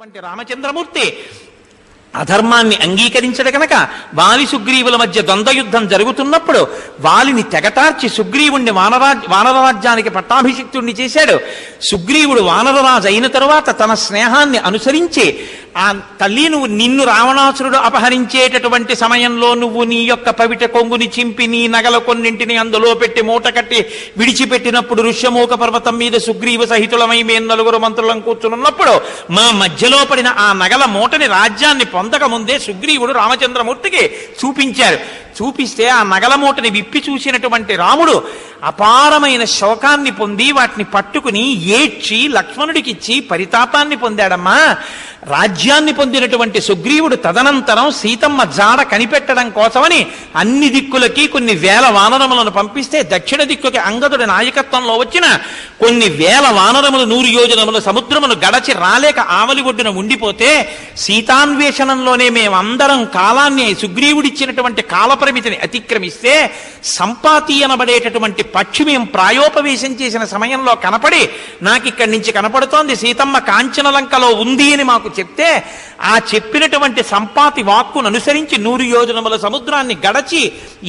రామచంద్రమూర్తి అధర్మాన్ని అంగీకరించడు కనుక వాలి సుగ్రీవుల మధ్య ద్వంద్వయుద్ధం జరుగుతున్నప్పుడు వాలిని తెగటార్చి సుగ్రీవుణ్ణి వానరరాజ్యానికి పట్టాభిషిక్తుణ్ణి చేశాడు. సుగ్రీవుడు వానరరాజు అయిన తరువాత తన స్నేహాన్ని అనుసరించి ఆ తల్లి నిన్ను రావణాసురుడు అపహరించేటటువంటి సమయంలో నువ్వు నీ యొక్క పవిట కొంగుని చింపి నీ నగల కొన్నింటిని అందులో పెట్టి మూట కట్టి విడిచిపెట్టినప్పుడు ఋష్యమూక పర్వతం మీద సుగ్రీవ సహితులమై మేము నలుగురు మంత్రులం కూర్చున్నప్పుడు మా మధ్యలో పడిన ఆ నగల మూటని రాజ్యాన్ని పొందక ముందే సుగ్రీవుడు రామచంద్రమూర్తికి చూపించారు. చూపిస్తే ఆ నగల మూటని విప్పి చూసినటువంటి రాముడు అపారమైన శోకాన్ని పొంది వాటిని పట్టుకుని ఏడ్చి లక్ష్మణుడికిచ్చి పరితాపాన్ని పొందాడమ్మా. రాజ్యాన్ని పొందినటువంటి సుగ్రీవుడు తదనంతరం సీతమ్మ జాడ కనిపెట్టడం కోసమని అన్ని దిక్కులకి కొన్ని వేల వానరములను పంపిస్తే దక్షిణ దిక్కుకి అంగదుడి నాయకత్వంలో వచ్చిన కొన్ని వేల వానరములు 100 యోజనముల సముద్రమును గడచి రాలేక ఆవలి ఒడ్డున ఉండిపోతే సీతాన్వేషణంలోనే మేమందరం కాలాన్ని సుగ్రీవుడిచ్చినటువంటి కాలపరిమితిని అతిక్రమిస్తే సంపాతి అనబడేటటువంటి పక్షి మేము ప్రాయోపవేశం చేసిన సమయంలో కనపడి నాకిక్కడి నుంచి కనపడుతోంది సీతమ్మ కాంచనలంకలో ఉంది అని మాకు చెప్తే ఆ చెప్పినటువంటి సంపాతి వాక్కును అనుసరించి 100 యోజనముల సముద్రాన్ని గడచి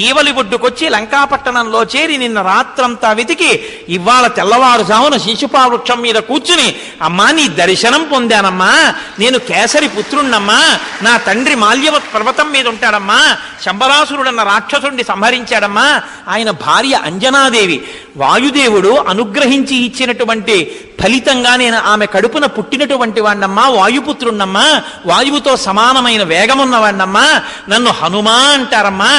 ఈవలి ఒడ్డుకొచ్చి లంకాపట్టణంలో చేరి నిన్న రాత్రంతా వెతికి ఇవాళ తెల్లవారుజామున శిశుపావృక్షం మీద కూర్చుని అమ్మా నీ దర్శనం పొందానమ్మా, నేను కేసరి పుత్రుణ్ణమ్మా, నా తండ్రి మాల్యవత్ పర్వతం మీద ఉంటాడమ్మా, శంబరాసురుడన్న రాక్షసుడిని సంహరించాడమ్మా, ఆయన భార్య అంజనాదేవి వాయుదేవుడు అనుగ్రహించి ఇచ్చినటువంటి ఫలితంగా నేను ఆమె కడుపున పుట్టినటువంటి వాణ్ణమ్మా, వాయుపుత్రుణ్ణమ్మా, వాయువుతో సమానమైన వేగమున్నవాణ్ణమ్మా, నన్ను హనుమా అంటారమ్మా,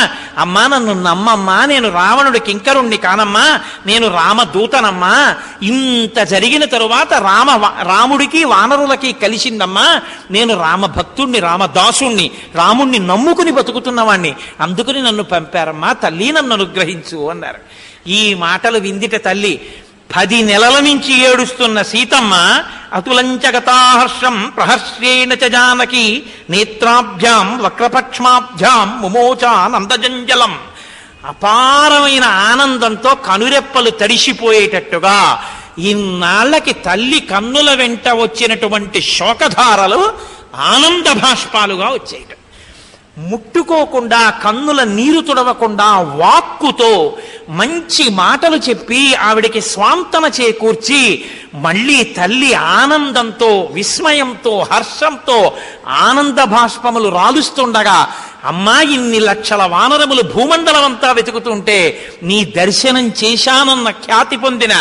అమ్మా నన్ను నమ్మమ్మా, నేను రావణుడి కింకరుణ్ణి కానమ్మా, నేను రామదూతనమ్మా. ఇంత జరిగిన తరువాత రాముడికి వానరులకి కలిసిందమ్మా, నేను రామభక్తుణ్ణి, రామదాసుణ్ణి, రాముణ్ణి నమ్ముకుని బతుకుతున్నవాణ్ణి, అందుకుని నన్ను పంపారమ్మా, తల్లి నన్ను అనుగ్రహించు అన్నారు. ఈ మాటలు విందిట తల్లి 10 నెలల నుంచి ఏడుస్తున్న సీతమ్మ అతులంచగతాహర్షం ప్రహర్ష్యేణ చ జానకి నేత్రాభ్యాం వక్రపక్ష్మాభ్యాం ముమోచానందజంజలం. అపారమైన ఆనందంతో కనురెప్పలు తడిసిపోయేటట్టుగా ఇన్నాళ్లకి తల్లి కన్నుల వెంట వచ్చినటువంటి శోకధారలు ఆనంద భాష్పాలుగా వచ్చేట. ముట్టుకోకుండా కన్నుల నీరు తుడవకుండా వాక్కుతో మంచి మాటలు చెప్పి ఆవిడికి స్వాంతన చేకూర్చి మళ్ళీ తల్లి ఆనందంతో విస్మయంతో హర్షంతో ఆనంద భాష్పములు రాలుస్తుండగా అమ్మా ఇన్ని లక్షల వానరములు భూమండలం అంతా వెతుకుతుంటే నీ దర్శనం చేశానన్న ఖ్యాతి పొందిన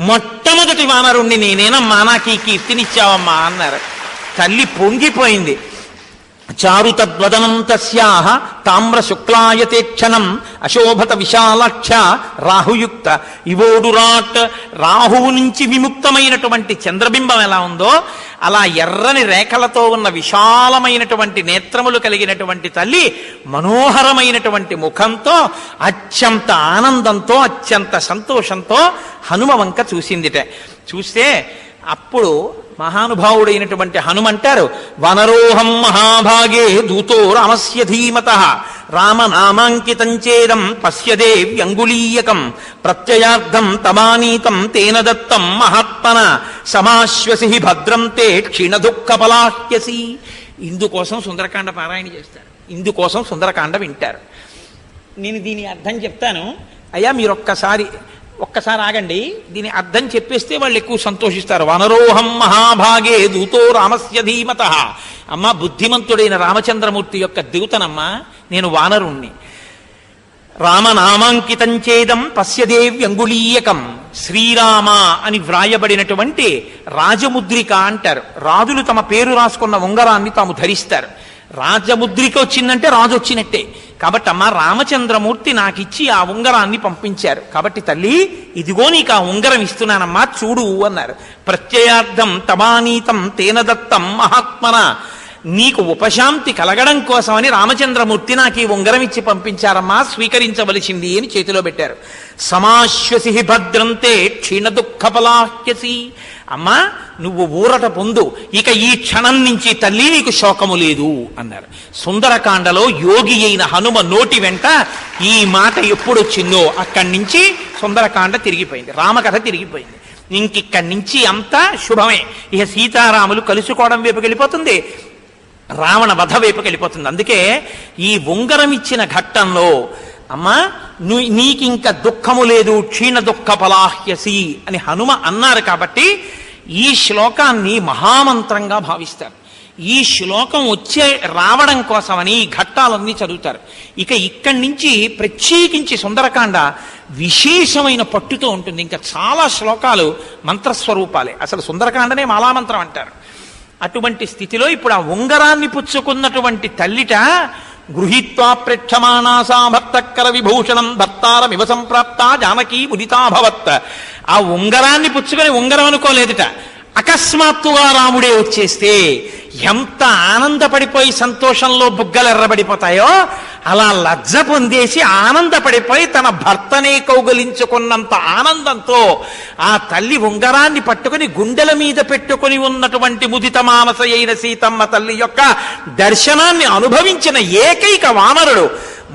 మొట్టమొదటి వానరుణ్ణి నేనేనమ్మా, నాకు ఈ కీర్తినిచ్చావమ్మా అన్నారు. తల్లి పొంగిపోయింది. చారు తద్వదనం తస్యాహ తామ్ర శుక్లాయతే క్షణం అశోభత విశాలాక్ష రాహుయుక్త ఇవోడురాట్. రాహువు నుంచి విముక్తమైనటువంటి చంద్రబింబం ఎలా ఉందో అలా ఎర్రని రేఖలతో ఉన్న విశాలమైనటువంటి నేత్రములు కలిగినటువంటి తల్లి మనోహరమైనటువంటి ముఖంతో అత్యంత ఆనందంతో అత్యంత సంతోషంతో హనుమ వంక చూసిందిట. చూస్తే అప్పుడు మహానుభావుడైనటువంటి హనుమంటారు, వనరోహం మహాభాగే దూతో రామస్య ధీమతః రామనామాంకితం చేదం పశ్యదేవ్యంగులీయకం ప్రత్యయార్థం తమానీతం తేన దత్తం మహాత్మన సమాశ్వసి భద్రం తే క్షీణదుఃఖపలాహ్యసి. ఇందుకోసం సుందరకాండ పారాయణ చేస్తారు, ఇందుకోసం సుందరకాండ వింటారు. నేను దీని అర్థం చెప్తాను, అయ్యా మీరు ఒక్కసారి ఆగండి, దీని అర్థం చెప్పేస్తే వాళ్ళు ఎక్కువ సంతోషిస్తారు. వనరోహం మహాభాగే దూతో రామస్య ధీమతః. అమ్మ బుద్ధిమంతుడైన రామచంద్రమూర్తి యొక్క దూతనమ్మా, నేను వానరుణ్ణి. రామనామాంకితం చేదం పశ్యదేవ్యంగులీయకం. శ్రీరామ అని వ్రాయబడినటువంటి రాజముద్రిక అంటారు. రాజులు తమ పేరు రాసుకున్న ఉంగరాన్ని తాము ధరిస్తారు. రాజముద్రిక వచ్చిందంటే రాజు వచ్చినట్టే. కాబట్టి అమ్మ రామచంద్రమూర్తి నాకిచ్చి ఆ ఉంగరాన్ని పంపించారు. కాబట్టి తల్లి ఇదిగో నీకు ఆ ఉంగరం ఇస్తున్నానమ్మా, చూడు అన్నారు. ప్రత్యయార్థం తమానీతం తేన దత్తం మహాత్మన. నీకు ఉపశాంతి కలగడం కోసమని రామచంద్రమూర్తి నాకు ఈ ఉంగరం ఇచ్చి పంపించారమ్మా, స్వీకరించవలసింది అని చేతిలో పెట్టారు. సమాశ్వసి భద్రంతే క్షీణదుఃఖపలాహ్యసి. అమ్మా నువ్వు ఊరట పొందు, ఇక ఈ క్షణం నుంచి తల్లి నీకు శోకము లేదు అన్నారు. సుందరకాండలో యోగి అయిన హనుమ నోటి వెంట ఈ మాట ఎప్పుడొచ్చిందో అక్కడి నుంచి సుందరకాండ తిరిగిపోయింది, రామకథ తిరిగిపోయింది. ఇంకిక్కడి నుంచి అంతా శుభమే. ఇక సీతారాములు కలుసుకోవడం వైపుకి వెళ్ళిపోతుంది, రావణ వధ వైపుకి వెళ్ళిపోతుంది. అందుకే ఈ ఉంగరం ఇచ్చిన ఘట్టంలో అమ్మా నీకింక దుఃఖము లేదు, క్షీణ దుఃఖ పలాహ్యసి అని హనుమ అన్నారు. కాబట్టి ఈ శ్లోకాన్ని మహామంత్రంగా భావిస్తారు. ఈ శ్లోకం రావడం కోసమని ఈ ఘట్టాలన్నీ చదువుతారు. ఇక ఇక్కడి నుంచి ప్రత్యేకించి సుందరకాండ విశేషమైన పట్టుతో ఉంటుంది. ఇంకా చాలా శ్లోకాలు మంత్రస్వరూపాలే. అసలు సుందరకాండనే మాలామంత్రం అంటారు. అటువంటి స్థితిలో ఇప్పుడు ఆ ఉంగరాన్ని పుచ్చుకున్నటువంటి తల్లిట గృహీత్వా ప్రేక్షమాణాసా భర్తకర విభూషణం భర్తారమివ సంప్రాప్త జానకీ ముదితాభవత్. ఆ ఉంగరాన్ని పుచ్చుకొని ఉంగరం అనుకోలేదుట. అకస్మాత్తుగా రాముడే వచ్చేస్తే ఎంత ఆనందపడిపోయి సంతోషంలో బుగ్గలు ఎర్రబడిపోతాయో అలా లజ్జ పొందేసి ఆనందపడిపోయి తన భర్తనే కౌగలించుకున్నంత ఆనందంతో ఆ తల్లి ఉంగరాన్ని పట్టుకుని గుండెల మీద పెట్టుకుని ఉన్నటువంటి ముదిత మానస అయిన సీతమ్మ తల్లి యొక్క దర్శనాన్ని అనుభవించిన ఏకైక వానరుడు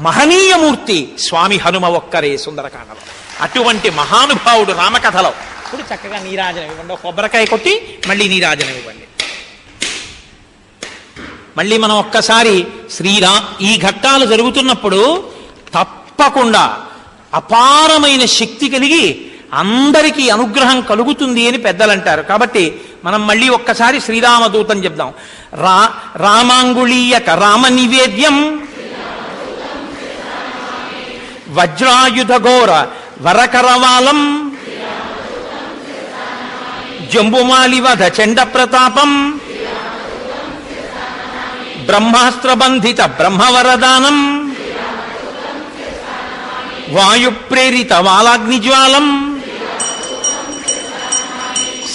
మహనీయమూర్తి స్వామి హనుమ ఒక్కరే సుందరకాండలో. అటువంటి మహానుభావుడు రామకథలో. ఇప్పుడు చక్కగా నీరాజనం ఇవ్వండి, కొబ్బరికాయ కొట్టి మళ్ళీ నీరాజనం ఇవ్వండి. మళ్ళీ మనం ఒక్కసారి ఈ ఘట్టాలు జరుగుతున్నప్పుడు తప్పకుండా అపారమైన శక్తి కలిగి అందరికీ అనుగ్రహం కలుగుతుంది అని పెద్దలు అంటారు. కాబట్టి మనం మళ్ళీ ఒక్కసారి శ్రీరామదూతం చెప్దాం. రామాంగుళీయక రామ నివేద్యం వజ్రాయుధ ఘోర వరకరవాలం జంబుమాలివధ చండ ప్రతాపం బ్రహ్మాస్త్రబంధిత బ్రహ్మవరదానం వాయుప్రేరిత వాలాగ్నిజ్వాలం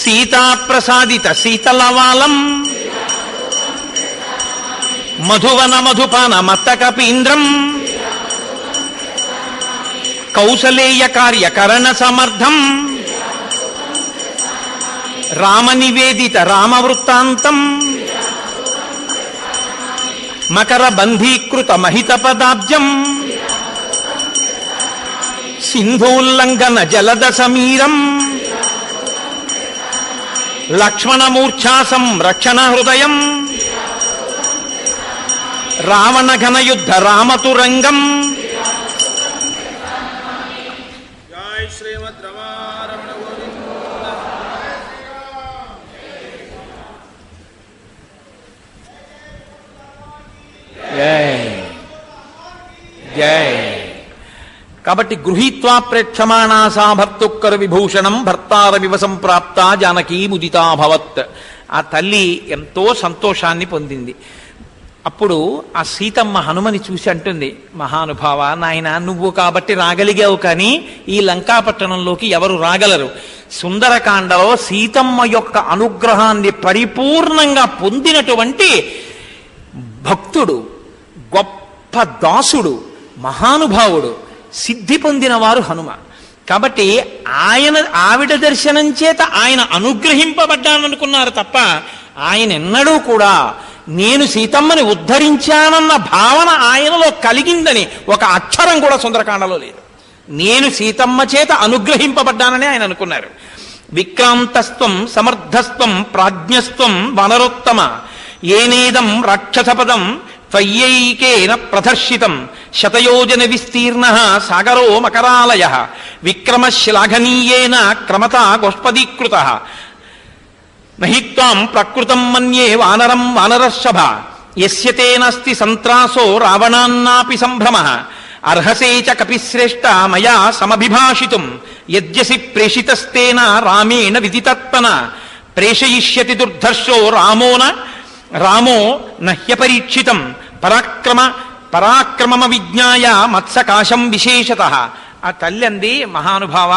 సీతాప్రసాదిత శీతలవాలం మధువన మధుపాన మత్తకపీంద్రం కౌసలేయ కార్యకరణ సమర్థం రామనివేదిత రామవృత్తాంతం మకర బంధీకృత మహిత పదాబ్జం సింధూల్లంఘన జలద సమీరం లక్ష్మణమూర్ఛా సంరక్షణ హృదయం రావణ ఘనయుద్ధ రామతురంగం. జై. కాబట్టి గృహీత్వా ప్రేక్షమాణాసా భర్తుక్కర విభూషణం భర్తారమివ సంప్రాప్త జానకీ ముదితాభవత్. ఆ తల్లి ఎంతో సంతోషాన్ని పొందింది. అప్పుడు ఆ సీతమ్మ హనుమని చూసి అంటుంది, మహానుభావ నాయన నువ్వు కాబట్టి రాగలిగావు, కానీ ఈ లంకాపట్టణంలోకి ఎవరు రాగలరు? సుందరకాండలో సీతమ్మ యొక్క అనుగ్రహాన్ని పరిపూర్ణంగా పొందినటువంటి భక్తుడు, గొప్ప దాసుడు, మహానుభావుడు, సిద్ధి పొందినవారు హనుమ. కాబట్టి ఆవిడ దర్శనం చేత ఆయన అనుగ్రహింపబడ్డాననుకున్నారు తప్ప ఆయన ఎన్నడూ కూడా నేను సీతమ్మని ఉద్ధరించానన్న భావన ఆయనలో కలిగిందని ఒక అక్షరం కూడా సుందరకాండలో లేదు. నేను సీతమ్మ చేత అనుగ్రహింపబడ్డానని ఆయన అనుకున్నారు. విక్రాంతస్త్వం సమర్థస్త్వం ప్రాజ్ఞస్త్వం వనరోత్తమ ఏనేదం రాక్షసపదం త్వయ్యైకేన ప్రదర్శితం శతయోజన విస్తీర్ణ సాగరో మకరాలయ విక్రమశ్లాఘనీయేన క్రమత గోష్పదీకృత నహిత్వాం ప్రకృతం మన్యే వానరం వానరశభ యస్య తేనాస్తి సంత్రాసో రావణాన్నాపి సంభ్రమ అర్హసే చ కపిశ్రేష్ట మయా సమభిభాషితుం యద్యసి ప్రేషితస్తేన రామేణ విదితత్పన ప్రేషయిష్యతి దుర్ధర్షో రామో నహ్యపరీక్షితం పరాక్రమమ విజ్ఞాయ మత్సకాశం విశేషతః. ఆ తల్లి అంది, మహానుభావ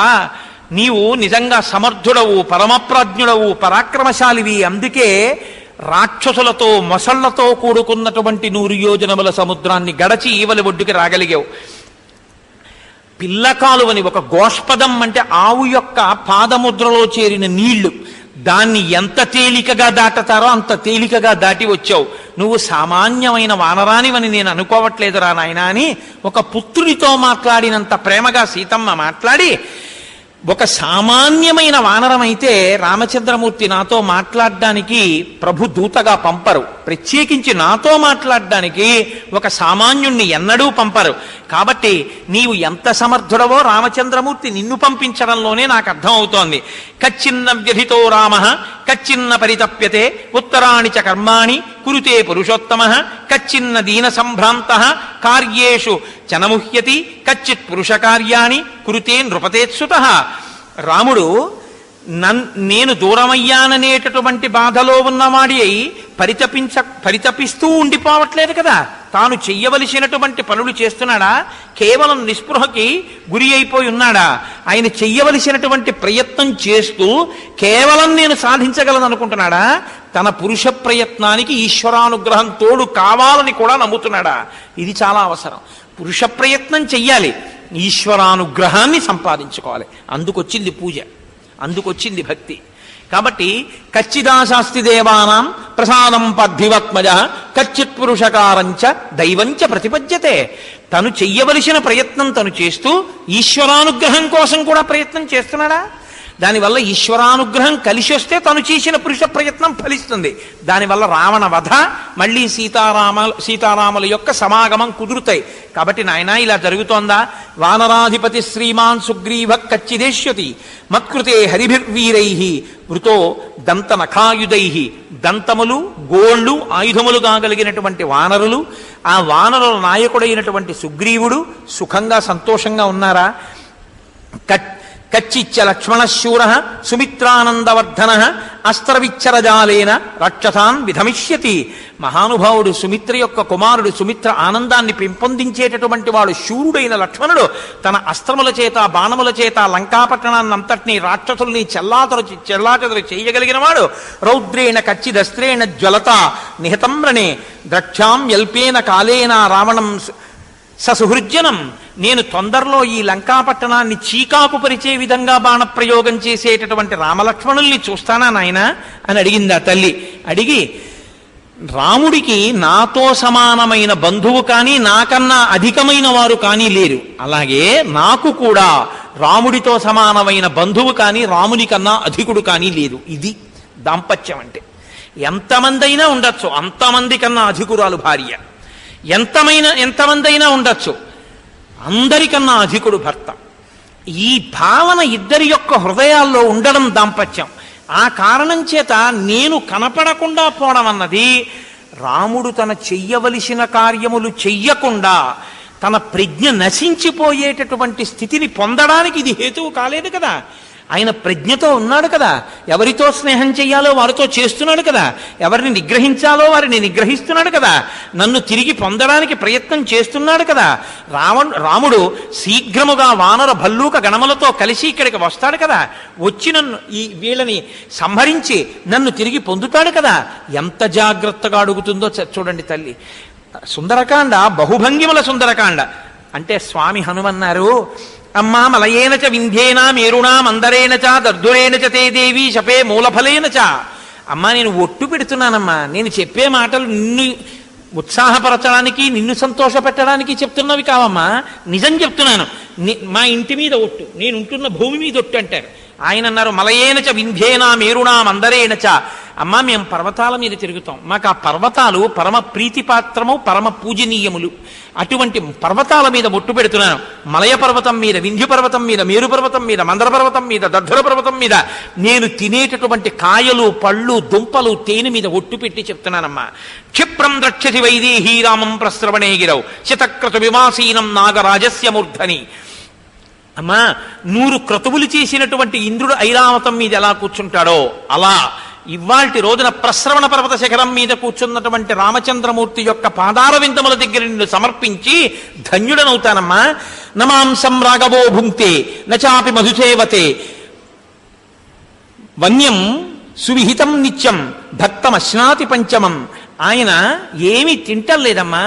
నీవు నిజంగా సమర్థుడవు, పరమప్రాజ్ఞుడవు, పరాక్రమశాలివి. అందుకే రాక్షసులతో మొసళ్లతో కూడుకున్నటువంటి 100 యోజనముల సముద్రాన్ని గడచి ఈవలి ఒడ్డుకి రాగలిగావు. పిల్లకాలువని ఒక గోష్పదం అంటే ఆవు యొక్క పాదముద్రలో చేరిన నీళ్లు, దాన్ని ఎంత తేలికగా దాటతారో అంత తేలికగా దాటి వచ్చావు. నువ్వు సామాన్యమైన వానరానివని నేను అనుకోవట్లేదురా నాయనా అని ఒక పుత్రునితో మాట్లాడినంత ప్రేమగా సీతమ్మ మాట్లాడి ఒక సామాన్యమైన వానరం అయితే రామచంద్రమూర్తి నాతో మాట్లాడడానికి ప్రభు దూతగా పంపరు, ప్రత్యేకించి నాతో మాట్లాడడానికి ఒక సామాన్యుణ్ణి ఎన్నడూ పంపరు. కాబట్టి నీవు ఎంత సమర్థుడవో రామచంద్రమూర్తి నిన్ను పంపించడంలోనే నాకు అర్థం అవుతోంది. కచ్చిన్న వ్యధితో రామ కచ్చిన్న పరితప్యతే ఉత్తరాణి చ కర్మాణి కురుతే పురుషోత్తమ కచ్చిన్న దీన సంభ్రాంత కార్యేషు చనముహ్యతి కచ్చిత్ పురుష కార్యాణి కురుతే నృపతేత్సుత. రాముడు నేను దూరమయ్యాననేటటువంటి బాధలో ఉన్నవాడి అయి పరితపిస్తూ ఉండిపోవట్లేదు కదా. తాను చెయ్యవలసినటువంటి పనులు చేస్తున్నాడా? కేవలం నిస్పృహకి గురి అయిపోయి ఉన్నాడా? ఆయన చెయ్యవలసినటువంటి ప్రయత్నం చేస్తూ కేవలం నేను సాధించగలను అనుకుంటున్నాడా? తన పురుష ప్రయత్నానికి ఈశ్వరానుగ్రహం తోడు కావాలని కూడా నమ్ముతున్నాడా? ఇది చాలా అవసరం. పురుష ప్రయత్నం చెయ్యాలి, ఈశ్వరానుగ్రహాన్ని సంపాదించుకోవాలి. అందుకొచ్చింది పూజ, అందుకొచ్చింది భక్తి. కాబట్టి కచ్చిదాశాస్తి దేవానాం ప్రసాదం పద్ధివత్మజ కచ్చిత్ పురుషకారంచ దైవంచ ప్రతిపద్యతే. తను చెయ్యవలసిన ప్రయత్నం తను చేస్తూ ఈశ్వరానుగ్రహం కోసం కూడా ప్రయత్నం చేస్తున్నాడా? దానివల్ల ఈశ్వరానుగ్రహం కలిసి వస్తే తను చేసిన పురుష ప్రయత్నం ఫలిస్తుంది. దానివల్ల రావణ వధ, మళ్ళీ సీతారాముల యొక్క సమాగమం కుదురుతాయి. కాబట్టి నాయన ఇలా జరుగుతోందా? వానరాధిపతి శ్రీమాన్ సుగ్రీవ కచ్చిదేష్యతి మత్కృతే హరిభిర్వీరై వృతో దంత నఖాయుధై. దంతములు గోళ్ళు ఆయుధములుగా కలిగినటువంటి వానరులు, ఆ వానరుల నాయకుడైనటువంటి సుగ్రీవుడు సుఖంగా సంతోషంగా ఉన్నారా? కచ్చిచ్చ లక్ష్మణశూర సుమిత్రానందవర్ధన అస్త్రవిచ్చరజాలేన రక్షసాన్ విధమిష్యతి. మహానుభావుడు సుమిత్ర యొక్క కుమారుడు, సుమిత్ర ఆనందాన్ని పెంపొందించేటటువంటి వాడు శూరుడైన లక్ష్మణుడు తన అస్త్రముల చేత బాణముల చేత లంకాపట్టణాన్ని అంతటినీ రాక్షసుల్ని చెల్లాచెదరు చేయగలిగిన వాడు. రౌద్రేణ కచ్చిదస్త్రేణ జ్వలత నిహతం రణే ద్రక్ష్యాం యల్పేన కాలేన రావణం ససుహృజ్జనం. నేను తొందరలో ఈ లంకాపట్టణాన్ని చీకాకు పరిచే విధంగా బాణప్రయోగం చేసేటటువంటి రామలక్ష్మణుల్ని చూస్తానా నాయన అని అడిగింది ఆ తల్లి. అడిగి, రాముడికి నాతో సమానమైన బంధువు కానీ నాకన్నా అధికమైన వారు కానీ లేరు, అలాగే నాకు కూడా రాముడితో సమానమైన బంధువు కానీ రాముని కన్నా అధికుడు కానీ లేదు. ఇది దాంపత్యం అంటే. ఎంతమంది అయినా ఉండొచ్చు, అంతమంది కన్నా అధికురాలు భార్య. ఎంతమంది అయినా ఉండొచ్చు, అందరికన్నా అధికుడు భర్త. ఈ భావన ఇద్దరి యొక్క హృదయాల్లో ఉండడం దాంపత్యం. ఆ కారణం చేత నేను కనపడకుండా పోవడం అన్నది, రాముడు తన చెయ్యవలసిన కార్యములు చెయ్యకుండా తన ప్రజ్ఞ నశించిపోయేటటువంటి స్థితిని పొందడానికి ఇది హేతువు కాలేదు కదా. ఆయన ప్రజ్ఞతో ఉన్నాడు కదా, ఎవరితో స్నేహం చెయ్యాలో వారితో చేస్తున్నాడు కదా, ఎవరిని నిగ్రహించాలో వారిని నిగ్రహిస్తున్నాడు కదా, నన్ను తిరిగి పొందడానికి ప్రయత్నం చేస్తున్నాడు కదా. రాముడు శీఘ్రముగా వానర భల్లూక గణములతో కలిసి ఇక్కడికి వస్తాడు కదా, వచ్చి నన్ను వీళ్ళని సంహరించి నన్ను తిరిగి పొందుతాడు కదా. ఎంత జాగ్రత్తగా అడుగుతుందో చూడండి తల్లి. సుందరకాండ బహుభంగిముల సుందరకాండ అంటే స్వామి హనుమన్నారు, అమ్మా మలయేన చ వింధ్యేన మేరుణా మందరేణ చ దర్దురేణ చ తే దేవి శపే మూలఫలేన చ. అమ్మా నేను ఒట్టు పెడుతున్నానమ్మా, నేను చెప్పే మాటలు నిన్ను ఉత్సాహపరచడానికి నిన్ను సంతోషపెట్టడానికి చెప్తున్నవి కావమ్మా, నిజం చెప్తున్నాను. మా ఇంటి మీద ఒట్టు, నేను ఉంటున్న భూమి మీద ఒట్టు అంటారు. ఆయన అన్నారు మలయేన చ వింధ్యేన మేరుణా మందరేణ చ. అమ్మా మేము పర్వతాల మీద తిరుగుతాం, మాకు ఆ పర్వతాలు పరమ ప్రీతిపాత్రము పరమ పూజనీయములు. అటువంటి పర్వతాల మీద ఒట్టు పెడుతున్నాను. మలయ పర్వతం మీద, వింధ్య పర్వతం మీద, మేరు పర్వతం మీద, మందర పర్వతం మీద, దర్ధర పర్వతం మీద నేను తినేటటువంటి కాయలు పళ్ళు దుంపలు తేనె మీద ఒట్టు పెట్టి చెప్తున్నానమ్మా. క్షిప్రం ద్రక్షసి వైదేహీ రామం ప్రస్రవణే గిరౌ శతక్రతు వివాసీనం నాగరాజస్య మూర్ధని. అమ్మా 100 క్రతువులు చేసినటువంటి ఇంద్రుడు ఐరావతం మీద ఎలా కూర్చుంటాడో అలా ఇవాల్టి రోజున ప్రస్రవణ పర్వత శిఖరం మీద కూర్చున్నటువంటి రామచంద్రమూర్తి యొక్క పాదార విందముల దగ్గర నిన్ను సమర్పించి ధన్యుడనవుతానమ్మా. నమాంసం రాఘవో భుంక్తే నచాపి మధుసేవతే వన్యం సువిహితం నిత్యం భక్తమశ్నాతి పంచమం. ఆయన ఏమీ తింటలేదమ్మా,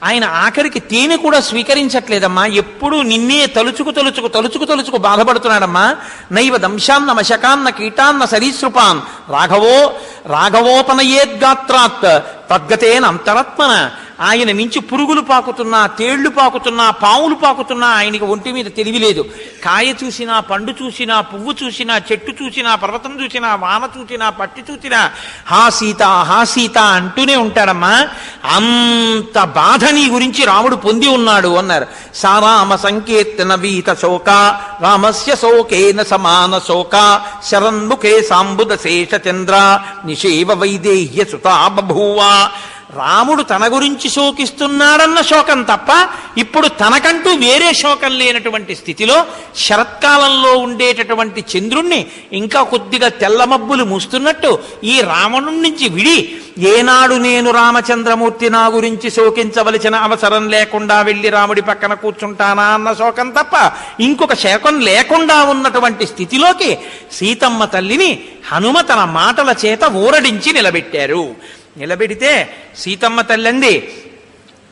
ఆయన ఆఖరికి తేనె కూడా స్వీకరించట్లేదమ్మా, ఎప్పుడూ నిన్నే తలుచుకు బాధపడుతున్నాడమ్మా. నైవ దంశాన్న మశకాన్న కీటాన్న సరీసృపాన్ రాఘవోపనయేద్గాత్రాత్ తద్గతేన అంతరాత్మన. ఆయన మించి పురుగులు పాకుతున్నా, తేళ్లు పాకుతున్నా, పాములు పాకుతున్నా ఆయనకి ఒంటి మీద తెలివిలేదు. కాయ చూసినా, పండు చూసినా, పువ్వు చూసినా, చెట్టు చూసినా, పర్వతం చూసినా, వాన చూసినా, పట్టి చూసినా హా సీత, హా సీత అంటూనే ఉంటాడమ్మా. అంత బాధ నీ గురించి రాముడు పొంది ఉన్నాడు అన్నారు. సారామ సంకీర్తన వీత శోక రామస్య శోకేన సమాన శోక శరన్ముఖే సాంబుద శేష చంద్ర నిషేవ వైదేహ్య సుతా బభూవ. రాముడు తన గురించి శోకిస్తున్నాడన్న శోకం తప్ప ఇప్పుడు తనకంటూ వేరే శోకం లేనటువంటి స్థితిలో శరత్కాలంలో ఉండేటటువంటి చంద్రుణ్ణి ఇంకా కొద్దిగా తెల్లమబ్బులు మూస్తున్నట్టు ఈ రావణుడి నుంచి విడి ఏనాడు నేను రామచంద్రమూర్తి నా గురించి శోకించవలసిన అవసరం లేకుండా వెళ్ళి రాముడి పక్కన కూర్చుంటానా అన్న శోకం తప్ప ఇంకొక శోకం లేకుండా ఉన్నటువంటి స్థితిలోకి సీతమ్మ తల్లిని హనుమ తన మాటల చేత ఊరడించి నిలబెట్టారు. నిలబెడితే సీతమ్మ తల్లంది,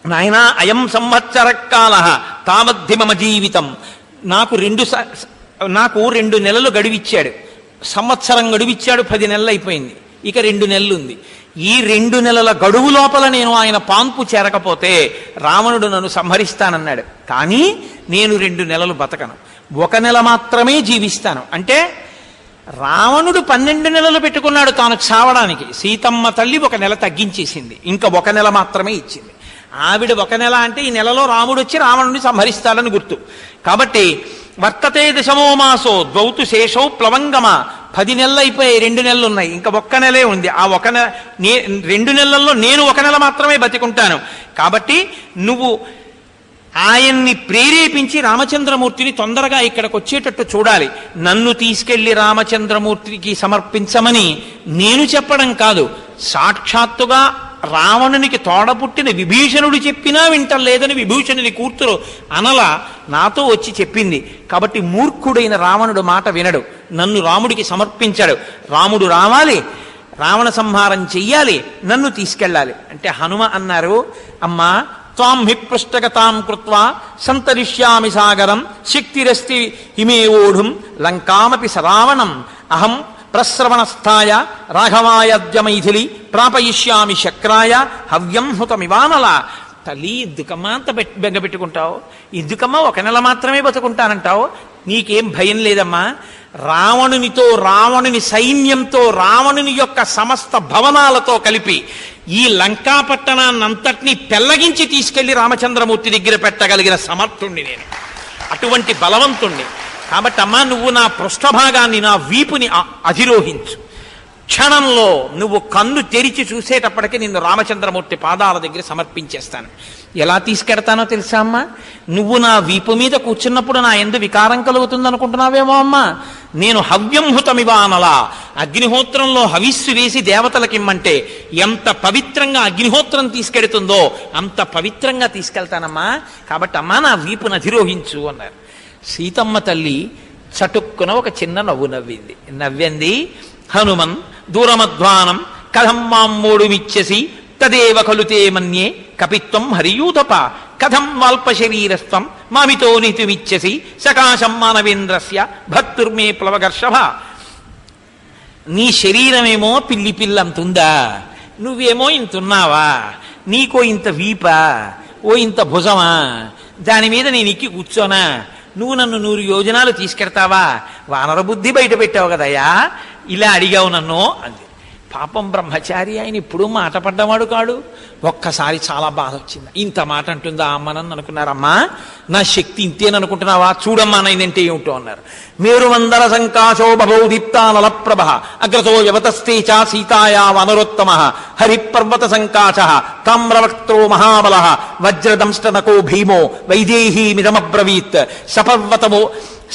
నాయనా అయం సంవత్సర కాల తావద్ధి మమ జీవితం. నాకు 2 నెలలు గడువిచ్చాడు. సంవత్సరం గడువిచ్చాడు, 10 నెలలు అయిపోయింది. ఇక 2 నెలలు ఉంది. ఈ 2 నెలల గడువు లోపల నేను ఆయన పాన్పు చేరకపోతే రావణుడు నన్ను సంహరిస్తానన్నాడు. కానీ నేను 2 నెలలు బతకను, 1 నెల మాత్రమే జీవిస్తాను. అంటే రావణుడు 12 నెలలు పెట్టుకున్నాడు తాను చావడానికి. సీతమ్మ తల్లి 1 నెల తగ్గించేసింది, ఇంకా 1 నెల మాత్రమే ఇచ్చింది. ఆవిడ 1 నెల అంటే ఈ నెలలో రాముడు వచ్చి రావణుడిని సంహరిస్తాడని గుర్తు. కాబట్టి వర్తతే దశమో మాసో ద్వౌతు శేషో ప్లవంగమ. 10 నెలలు అయిపోయాయి, 2 నెలలు ఉన్నాయి, ఇంకా 1 నెలే ఉంది. ఆ 2 నెలల్లో నేను 1 నెల మాత్రమే బతికుంటాను. కాబట్టి నువ్వు ఆయన్ని ప్రేరేపించి రామచంద్రమూర్తిని తొందరగా ఇక్కడికి వచ్చేటట్టు చూడాలి. నన్ను తీసుకెళ్లి రామచంద్రమూర్తికి సమర్పించమని నేను చెప్పడం కాదు, సాక్షాత్తుగా రావణునికి తోడపుట్టిన విభీషణుడు చెప్పినా వింటలేదని విభీషణుని కూతురు అనల నాతో వచ్చి చెప్పింది. కాబట్టి మూర్ఖుడైన రావణుడు మాట వినడు, నన్ను రాముడికి సమర్పించాడు. రాముడు రావాలి, రావణ సంహారం చెయ్యాలి, నన్ను తీసుకెళ్ళాలి అంటే హనుమ అన్నారు, అమ్మా త్వాం హి పృష్టగతాం కృత్వా సంతరిష్యామి సాగరం శక్తిరస్తి హిమే ఓఢుం లంకామపి సరావణం అహం ప్రశ్రవణస్థాయ రాఘవాయద్య మైథిలి ప్రాపయిష్యామి శక్రాయ హవ్యం హుతమివానల. తల్లి ఎందుకమ్మా అంత బెంగపెట్టుకుంటావు? ఎందుకమ్మా 1 నెల మాత్రమే బతుకుంటానంటావు? నీకేం భయం లేదమ్మా. రావణునితో, రావణుని సైన్యంతో, రావణుని యొక్క సమస్త భవనాలతో కలిపి ఈ లంకాపట్టణాన్నంతటినీ పెళ్లగించి తీసుకెళ్లి రామచంద్రమూర్తి దగ్గర పెట్టగలిగిన సమర్థుణ్ణి నేను, అటువంటి బలవంతుణ్ణి. కాబట్టి అమ్మా నువ్వు నా పృష్ఠభాగాన్ని, నా వీపుని అధిరోహించు. క్షణంలో నువ్వు కన్ను తెరిచి చూసేటప్పటికీ నిన్ను రామచంద్రమూర్తి పాదాల దగ్గర సమర్పించేస్తాను. ఎలా తీసుకెడతానో తెలుసా అమ్మా? నువ్వు నా వీపు మీద కూర్చున్నప్పుడు నా యందు వికారం కలుగుతుందనుకుంటున్నావేమో అమ్మా. నేను హవ్యంహుతమివానలా, అగ్నిహోత్రంలో హవిస్సు వేసి దేవతలకిమ్మంటే ఎంత పవిత్రంగా అగ్నిహోత్రం తీసుకెడుతుందో అంత పవిత్రంగా తీసుకెళ్తానమ్మా. కాబట్టి అమ్మా నా వీపును అధిరోహించు అన్నారు. సీతమ్మ తల్లి చటుక్కున ఒక చిన్న నవ్వు నవ్వింది. హనుమన్ దూరమధ్వానం కథం మామ్మోడుమిచ్చసి తదేవ ఖలుతే మన్యే కపిత్వం హరియూతప కథం వాల్పశరీరస్వం మామితో నితుమిచ్చసి సకాశం మానవేంద్రస్య భక్తుర్మే ప్లవగర్షభ. నీ శరీరమేమో పిల్లి పిల్లంతుందా, నువ్వేమో ఇంతున్నావా? నీకో ఇంత వీపా, ఓ ఇంత భుజమా, దాని మీద నేను ఎక్కి కూర్చోనా? నువ్వు నన్ను 100 యోజనాలు తీసుకెడతావా? వానర బుద్ధి బయట పెట్టావు కదయ్యా, ఇలా అడిగావు నన్ను అంది. పాపం బ్రహ్మచారి ఆయన ఇప్పుడు మాట పడ్డవాడు కాడు. ఒక్కసారి చాలా బాధ వచ్చింది. ఇంత మాట అంటుందా అమ్మనని అనుకున్నారమ్మా, నా శక్తి ఇంతేననుకుంటున్నావా? చూడమ్మా నైనంటే ఏమిటో అన్నారు. మేరుమందర సంకాశో బభౌ దీప్తానల ప్రభ అగ్రతో యవతస్తే చ సీతాయా వనరోత్తమ హరిపర్వత సంకాశ తామ్రవక్త్రో మహాబల వజ్రదంష్టనకో భీమో వైదేహీమిదమబ్రవీత్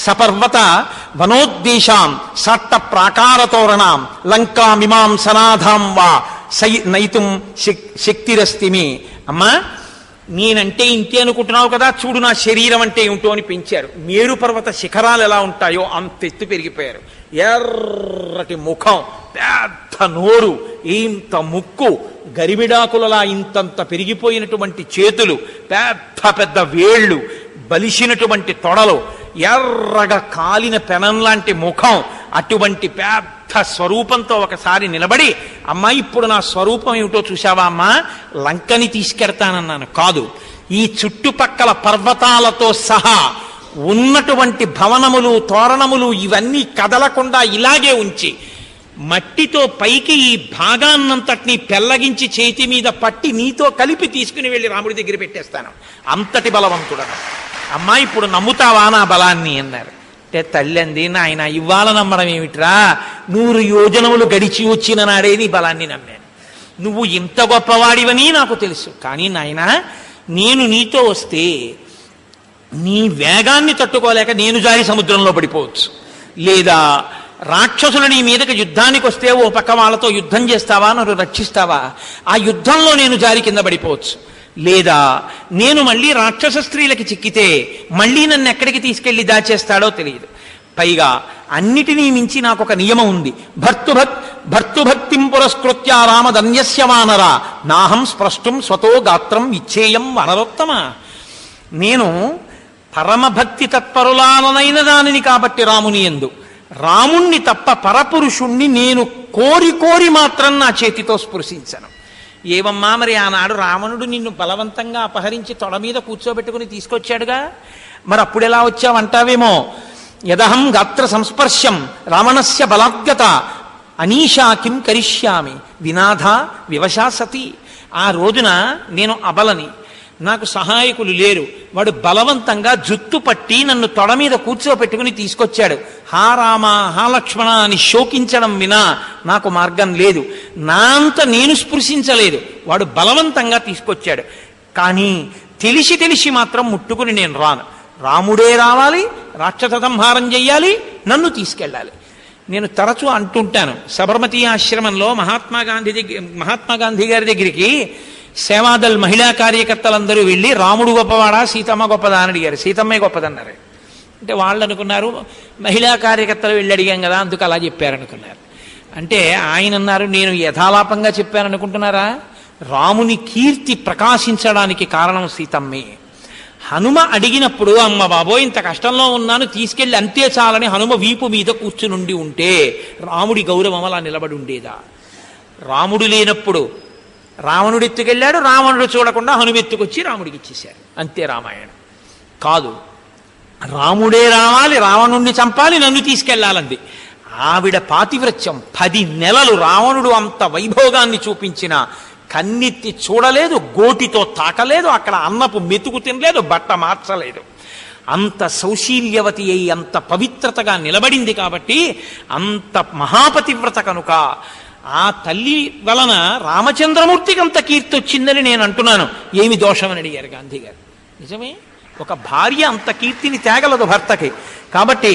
సపర్వత వనోద్దేశాం సాట్ట ప్రాకారతోరణాం లంకామిమాం సనాథాం వా నైతుం శక్తిరస్తిమి. అమ్మా నేనంటే ఇంతే అనుకుంటున్నావు కదా, చూడు నా శరీరం అంటే ఏమిటో అని పెంచారు. మేరు పర్వత శిఖరాలు ఎలా ఉంటాయో అంత ఎత్తు పెరిగిపోయారు. ఎర్రటి ముఖం, పెద్ద నోరు, ఇంత ముక్కు, గరిమిడాకులలా ఇంతంత పెరిగిపోయినటువంటి చేతులు, పెద్ద పెద్ద వేళ్ళు, బలిసినటువంటి తొడలు, ఎర్రగా కాలిన పెనం లాంటి ముఖం, అటువంటి పెద్ద స్వరూపంతో ఒకసారి నిలబడి, అమ్మా ఇప్పుడు నా స్వరూపం ఏమిటో చూశావా అమ్మా, లంకని తీసుకెడతానన్నాను. కాదు, ఈ చుట్టుపక్కల పర్వతాలతో సహా ఉన్నటువంటి భవనములు, తోరణములు ఇవన్నీ కదలకుండా ఇలాగే ఉంచి మట్టితో పైకి ఈ భాగాన్నంతటినీ పెల్లగించి చేతి మీద పట్టి నీతో కలిపి తీసుకుని వెళ్ళి రాముడి దగ్గర పెట్టేస్తాను, అంతటి బలవంతుడను. అమ్మా ఇప్పుడు నమ్ముతావా నా బలాన్ని అన్నారు. అంటే తల్లి అంది, నాయన ఇవాళ నమ్మడం ఏమిట్రా, 100 యోజనములు గడిచి వచ్చిన నాడే నీ బలాన్ని నమ్మాను. నువ్వు ఇంత గొప్పవాడివని నాకు తెలుసు. కానీ నాయన, నేను నీతో వస్తే నీ వేగాన్ని తట్టుకోలేక నేను జారి సముద్రంలో పడిపోవచ్చు, లేదా రాక్షసులు నీ మీదకి యుద్ధానికి వస్తే ఓ పక్క వాళ్ళతో యుద్ధం చేస్తావా, నన్ను రక్షిస్తావా, ఆ యుద్ధంలో నేను జారి కింద పడిపోవచ్చు, లేదా నేను మళ్ళీ రాక్షస స్త్రీలకి చిక్కితే మళ్ళీ నన్ను ఎక్కడికి తీసుకెళ్లి దాచేస్తాడో తెలియదు. పైగా అన్నిటినీ మించి నాకు ఒక నియమం ఉంది, భర్తుభక్తిం పురస్కృత్య రామదన్యస్య వానర నాహం స్పృష్టం స్వతో గాత్రం ఇచ్చేయం వనరోత్తమ. నేను పరమభక్తి తత్పరులానైన దానిని కాబట్టి రాముని యందు, రాముణ్ణి తప్ప పరపురుషుణ్ణి నేను కోరి మాత్రం నా చేతితో స్పృశించను. ఏవమ్మా మరి ఆనాడు రావణుడు నిన్ను బలవంతంగా అపహరించి తొడ మీద కూర్చోబెట్టుకుని తీసుకొచ్చాడుగా, మరి అప్పుడెలా వచ్చావంటావేమో. యదహం గాత్ర సంస్పర్శం రావణస్య బలాద్గత అనీషా కిం కరిష్యామి వినాథ వివశా సతి. ఆ రోజున నేను అబలని, నాకు సహాయకులు లేరు, వాడు బలవంతంగా జుత్తు పట్టి నన్ను తొడ మీద కూర్చోపెట్టుకుని తీసుకొచ్చాడు. హా రామ హా లక్ష్మణ అని శోకించడం వినా నాకు మార్గం లేదు, నా అంత నేను స్పృశించలేదు, వాడు బలవంతంగా తీసుకొచ్చాడు. కానీ తెలిసి మాత్రం ముట్టుకుని నేను రాను. రాముడే రావాలి, రాక్షస సంహారం చెయ్యాలి, నన్ను తీసుకెళ్ళాలి. నేను తరచూ అంటుంటాను, సబర్మతి ఆశ్రమంలో మహాత్మా గాంధీ గారి దగ్గరికి సేవాదల్ మహిళా కార్యకర్తలందరూ వెళ్ళి రాముడు గొప్పవాడా సీతమ్మ గొప్పదా అని అడిగారు. సీతమ్మే గొప్పదన్నారు. అంటే వాళ్ళు అనుకున్నారు మహిళా కార్యకర్తలు వెళ్ళి అడిగాం కదా అందుకు అలా చెప్పారనుకున్నారు. అంటే ఆయన అన్నారు, నేను యథాలాపంగా చెప్పాననుకుంటున్నారా, రాముని కీర్తి ప్రకాశించడానికి కారణం సీతమ్మే. హనుమ అడిగినప్పుడు అమ్మ బాబో ఇంత కష్టంలో ఉన్నాను తీసుకెళ్ళి అంతే చాలని హనుమ వీపు మీద కూర్చునుండి ఉంటే రాముడి గౌరవం అలా నిలబడి ఉండేదా? రాముడు లేనప్పుడు రావణుడు ఎత్తుకెళ్ళాడు, రావణుడు చూడకుండా హనుమెత్తుకొచ్చి రాముడికి ఇచ్చేశారు, అంతే రామాయణం. కాదు, రాముడే రావాలి, రావణుణ్ణి చంపాలి, నన్ను తీసుకెళ్లాలంది. ఆవిడ పాతివ్రత్యం 10 నెలలు రావణుడు అంత వైభోగాన్ని చూపించిన కన్నెత్తి చూడలేదు, గోటితో తాకలేదు, అక్కడ అన్నపు మెతుకు తినలేదు, బట్ట మార్చలేదు. అంత సౌశీల్యవతి అయి అంత పవిత్రతగా నిలబడింది కాబట్టి అంత మహాపతివ్రత కనుక ఆ తల్లి వలన రామచంద్రమూర్తికి అంత కీర్తి వచ్చిందని నేను అంటున్నాను. ఏమి దోషమని అడిగారు గాంధీ గారు. నిజమే, ఒక భార్య అంత కీర్తిని తేగలదు భర్తకి. కాబట్టి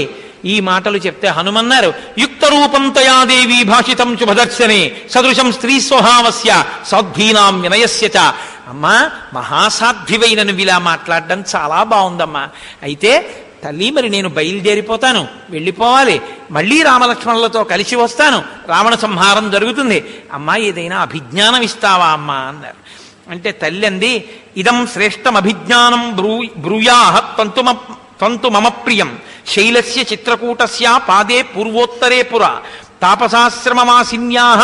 ఈ మాటలు చెప్తే హనుమన్నారు, యుక్త రూపం తయాదేవి భాషితం శుభదర్శనే సదృశం స్త్రీ స్వభావస్య సద్భీనాం వినయస్య చ. అమ్మా మహాసాధ్వివైన నువ్వు ఇలా మాట్లాడడం చాలా బాగుందమ్మా. అయితే తల్లి మరి నేను బయలుదేరిపోతాను, వెళ్ళిపోవాలి, మళ్ళీ రామలక్ష్మణులతో కలిసి వస్తాను, రావణ సంహారం జరుగుతుంది, అమ్మా ఏదైనా అభిజ్ఞానం ఇస్తావా అమ్మా అన్నారు. అంటే తల్లి అంది, ఇదం శ్రేష్టం అభిజ్ఞానం బ్రూయాహ త్వంతు మమ ప్రియం శైలస్య చిత్రకూటస్య పాదే పూర్వోత్తరే పుర తాపసాశ్రమమాసిన్యాః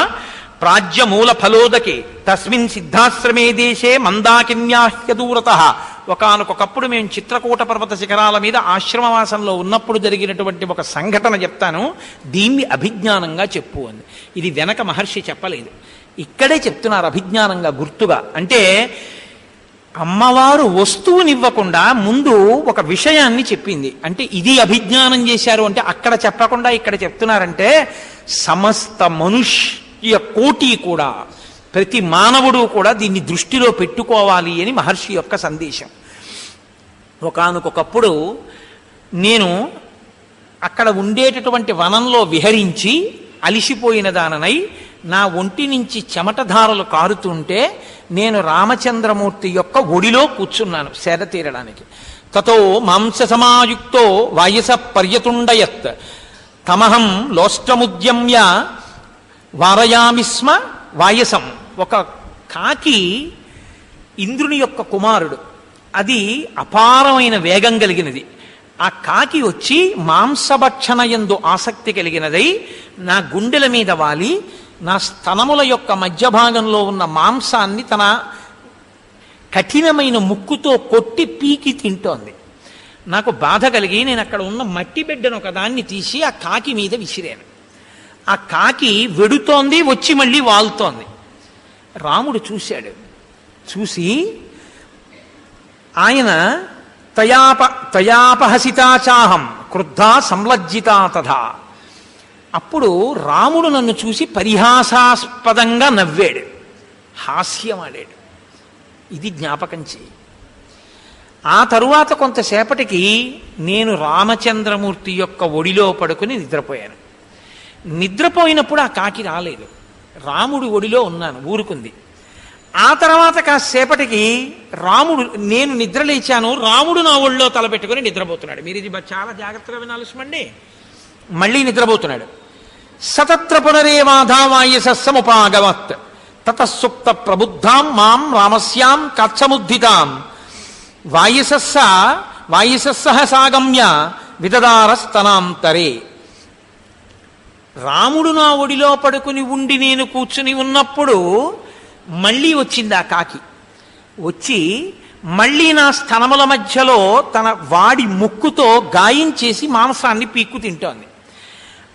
ప్రాజ్యమూల ఫలోదకే తస్మిన్ సిద్ధాశ్రమే దేశే మందాకిన్యాహ్యదూరతః. ఒకానొకప్పుడు మేము చిత్రకూట పర్వత శిఖరాల మీద ఆశ్రమవాసంలో ఉన్నప్పుడు జరిగినటువంటి ఒక సంఘటన చెప్తాను, దీన్ని అభిజ్ఞానంగా చెప్పు అంది. ఇది వెనక మహర్షి చెప్పలేదు, ఇక్కడే చెప్తున్నారు అభిజ్ఞానంగా గుర్తుగా. అంటే అమ్మవారు వస్తువునివ్వకుండా ముందు ఒక విషయాన్ని చెప్పింది. అంటే ఇది అభిజ్ఞానం చేశారు అంటే అక్కడ చెప్పకుండా ఇక్కడ చెప్తున్నారంటే సమస్త మనుష్య కోటి కూడా, ప్రతి మానవుడు కూడా దీన్ని దృష్టిలో పెట్టుకోవాలి అని మహర్షి యొక్క సందేశం. ఒకానొకప్పుడు నేను అక్కడ ఉండేటటువంటి వనంలో విహరించి అలిసిపోయిన దాననై నా ఒంటి నుంచి చెమటధారలు కారుతుంటే నేను రామచంద్రమూర్తి యొక్క ఒడిలో కూర్చున్నాను సేద తీరడానికి. తతో మాంస సమాయుక్తో వాయస పర్యతుండయత్ తమహం లోష్టముద్యమ్య వారయామిస్మ వాయసం. ఒక కాకి ఇంద్రుని యొక్క కుమారుడు, అది అపారమైన వేగం కలిగినది. ఆ కాకి వచ్చి మాంసభక్షణ యందు ఆసక్తి కలిగినదై నా గుండెల మీద వాలి నా స్తనముల యొక్క మధ్య భాగంలో ఉన్న మాంసాన్ని తన కఠినమైన ముక్కుతో కొట్టి పీకి తింటోంది. నాకు బాధ కలిగి నేను అక్కడ ఉన్న మట్టి బిడ్డను ఒకదాన్ని తీసి ఆ కాకి మీద విసిరాను. ఆ కాకి వెడుతోంది, వచ్చి మళ్ళీ వాలుతోంది. రాముడు చూశాడు. చూసి ఆయన తయాపహసితాచాహం క్రుద్ధా సంలజ్జితా తథా. అప్పుడు రాముడు నన్ను చూసి పరిహాసాస్పదంగా నవ్వాడు, హాస్యమాడాడు. ఇది జ్ఞాపకం చేయి. ఆ తరువాత కొంతసేపటికి నేను రామచంద్రమూర్తి యొక్క ఒడిలో పడుకుని నిద్రపోయాను. నిద్రపోయినప్పుడు ఆ కాకి రాలేదు. రాముడు ఒడిలో ఉన్నాను, ఊరుకుంది. ఆ తర్వాత కాసేపటికి నేను నిద్రలేచాను, రాముడు నా ఒళ్ళో తలపెట్టుకుని నిద్రపోతున్నాడు. మీరు ఇది చాలా జాగ్రత్తగా వినాల్సిమండి. మళ్ళీ నిద్రపోతున్నాడు. సతత్ర పునరేవాధావాయసముపాగమత్ తతసుప్త ప్రబుద్ధాం మాం రామస్యాం కచ్చముద్ధితాం వాయసస్సహ సాగమ్య విదదారస్తనాంతరే. రాముడు నా ఒడిలో పడుకుని ఉండి నేను కూర్చుని ఉన్నప్పుడు మళ్ళీ వచ్చింది ఆ కాకి. వచ్చి మళ్ళీ నా స్తనముల మధ్యలో తన వాడి ముక్కుతో గాయం చేసి మాంసాన్ని పీక్కు తింటోంది.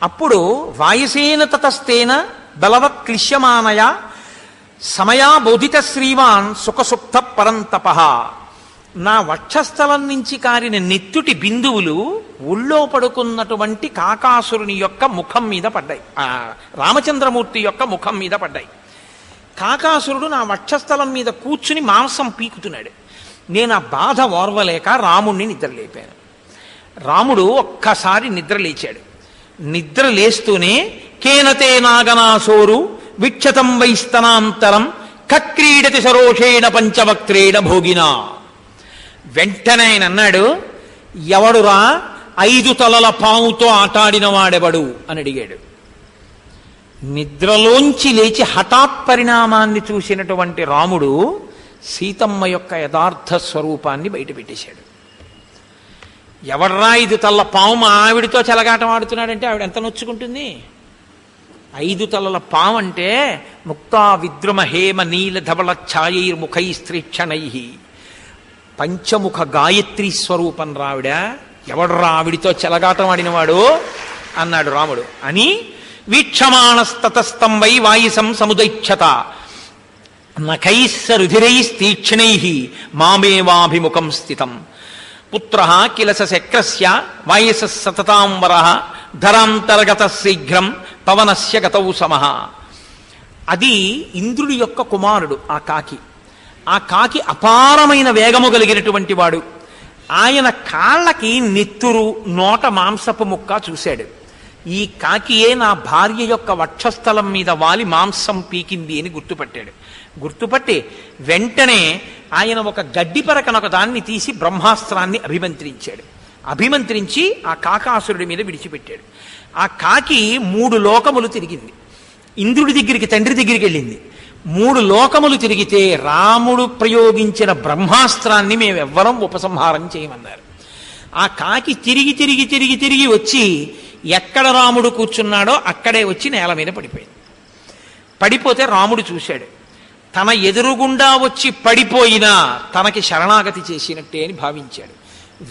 అప్పుడు వాయసేన తతస్తేన బలవత్ క్లిశ్యమానయ సమయా బోధిత శ్రీవాన్ సుఖసుప్త పరంతప. నా వక్షస్థలం నుంచి కారిన నెత్తుటి బిందువులు ఒళ్ళో పడుకున్నటువంటి కాకాసురుని యొక్క ముఖం మీద పడ్డాయి, రామచంద్రమూర్తి యొక్క ముఖం మీద పడ్డాయి. కాకాసురుడు నా వక్షస్థలం మీద కూర్చుని మాంసం పీకుతున్నాడు. నేను ఆ బాధ ఓర్వలేక రాముణ్ణి నిద్రలేపాను. రాముడు ఒక్కసారి నిద్రలేచాడు. నిద్ర లేస్తూనే కేనతే నాగనాసోరు విక్షతం వైస్తనాంతరం కక్రీడతి సరోషేణ పంచవక్త్రేణ భోగినా. వెంటనే ఆయన అన్నాడు, ఎవడురా 5 తలల పాముతో ఆటాడిన వాడెవడు అని అడిగాడు. నిద్రలోంచి లేచి హఠాత్ పరిణామాన్ని చూసినటువంటి రాముడు సీతమ్మ యొక్క యథార్థ స్వరూపాన్ని బయటపెట్టేశాడు. ఎవడ్రా 5 తలల పాము ఆవిడితో చెలగాటం ఆడుతున్నాడంటే ఆవిడ ఎంత నొచ్చుకుంటుంది? 5 తలల పాము అంటే ముక్తా విద్రుమ హేమ నీల ధవళ ఛాయైర్ముఖై స్త్రీక్షణై పంచముఖ గాయత్రి స్వరూపం రావిడ. ఎవడ్రా ఆవిడితో చెలగాటం ఆడినవాడు అన్నాడు రాముడు. అని వీక్షమాణస్తతస్తం వై వాయిసం సముదైక్షత నఖైస్స రుధిరైస్తీక్షణై మామేవాభిముఖం స్థితం పుత్ర కిల శక్రస్య వాయస సతతాంబర ధరాంతర్గత శీఘ్రం పవనస్య గతౌ సమః. అది ఇంద్రుడి యొక్క కుమారుడు ఆ కాకి. ఆ కాకి అపారమైన వేగము కలిగినటువంటి వాడు. ఆయన కాళ్ళకి నెత్తురు, నోట మాంసపు ముక్క చూశాడు. ఈ కాకియే నా భార్య యొక్క వక్షస్థలం మీద వాలి మాంసం పీకింది అని గుర్తుపట్టాడు. గుర్తుపట్టి వెంటనే ఆయన ఒక గడ్డి పరకనొక దాన్ని తీసి బ్రహ్మాస్త్రాన్ని అభిమంత్రించాడు. అభిమంత్రించి ఆ కాకాసురుడి మీద విడిచిపెట్టాడు. ఆ కాకి 3 లోకములు తిరిగింది. ఇంద్రుడి దగ్గరికి, తండ్రి దగ్గరికి వెళ్ళింది. 3 లోకములు తిరిగితే రాముడు ప్రయోగించిన బ్రహ్మాస్త్రాన్ని మేమెవ్వరం ఉపసంహారం చేయమన్నారు. ఆ కాకి తిరిగి తిరిగి తిరిగి తిరిగి వచ్చి ఎక్కడ రాముడు కూర్చున్నాడో అక్కడే వచ్చి నేల మీద పడిపోయింది. పడిపోతే రాముడు చూశాడు. తన ఎదురుగుండా వచ్చి పడిపోయినా తనకి శరణాగతి చేసినట్టే అని భావించాడు.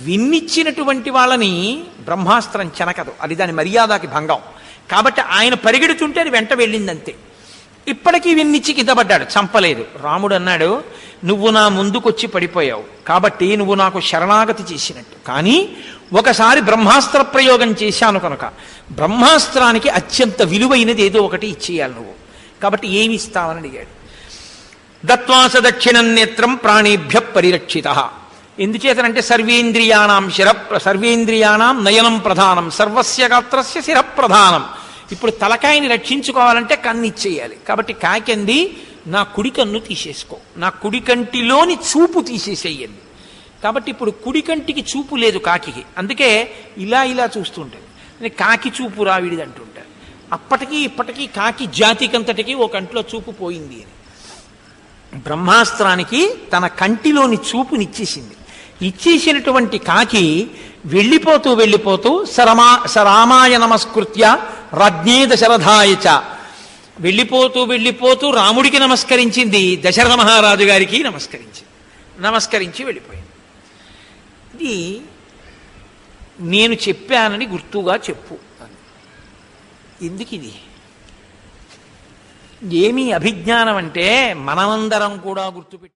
విన్నిచ్చినటువంటి వాళ్ళని బ్రహ్మాస్త్రం చెనకదు, అది దాని మర్యాదకి భంగం. కాబట్టి ఆయన పరిగెడుతుంటే అది వెంట వెళ్ళిందంతే. ఇప్పటికీ విన్నిచ్చి కింద పడ్డాడు, చంపలేదు. రాముడు అన్నాడు, నువ్వు నా ముందుకొచ్చి పడిపోయావు కాబట్టి నువ్వు నాకు శరణాగతి చేసినట్టు. కానీ ఒకసారి బ్రహ్మాస్త్ర ప్రయోగం చేశాను కనుక బ్రహ్మాస్త్రానికి అత్యంత విలువైనది ఏదో ఒకటి ఇచ్చేయాలి నువ్వు. కాబట్టి ఏమి ఇస్తావని అడిగాడు. దత్వాస దక్షిణం నేత్రం ప్రాణేభ్య పరిరక్షిత. ఎందుచేతనంటే సర్వేంద్రియాణం నయనం ప్రధానం సర్వస్య గాత్రస్య శిర ప్రధానం. ఇప్పుడు తలకాయని రక్షించుకోవాలంటే కన్ను ఇచ్చేయాలి. కాబట్టి కాకంది, నా కుడి కన్ను తీసేసుకో, నా కుడి కంటిలోని చూపు తీసేసేయండి. కాబట్టి ఇప్పుడు కుడి కంటికి చూపు లేదు కాకి, అందుకే ఇలా ఇలా చూస్తుంటుంది. కాకి చూపు రావిడిది అంటుంటారు. అప్పటికీ ఇప్పటికీ కాకి జాతికంతటికి ఓ కంట్లో చూపు పోయింది అని. బ్రహ్మాస్త్రానికి తన కంటిలోని చూపునిచ్చేసింది. ఇచ్చేసినటువంటి కాకి వెళ్ళిపోతూ వెళ్ళిపోతూ సరామాయ నమస్కృత్య రాజ్ఞే దశరథాయచ, వెళ్ళిపోతూ వెళ్ళిపోతూ రాముడికి నమస్కరించింది, దశరథ మహారాజు గారికి నమస్కరించి వెళ్ళిపోయింది. ఇది నేను చెప్పానని గుర్తుగా చెప్పు. ఎందుకు ఇది? ఏమీ అభిజ్ఞానం అంటే మనమందరం కూడా గుర్తుపెట్టి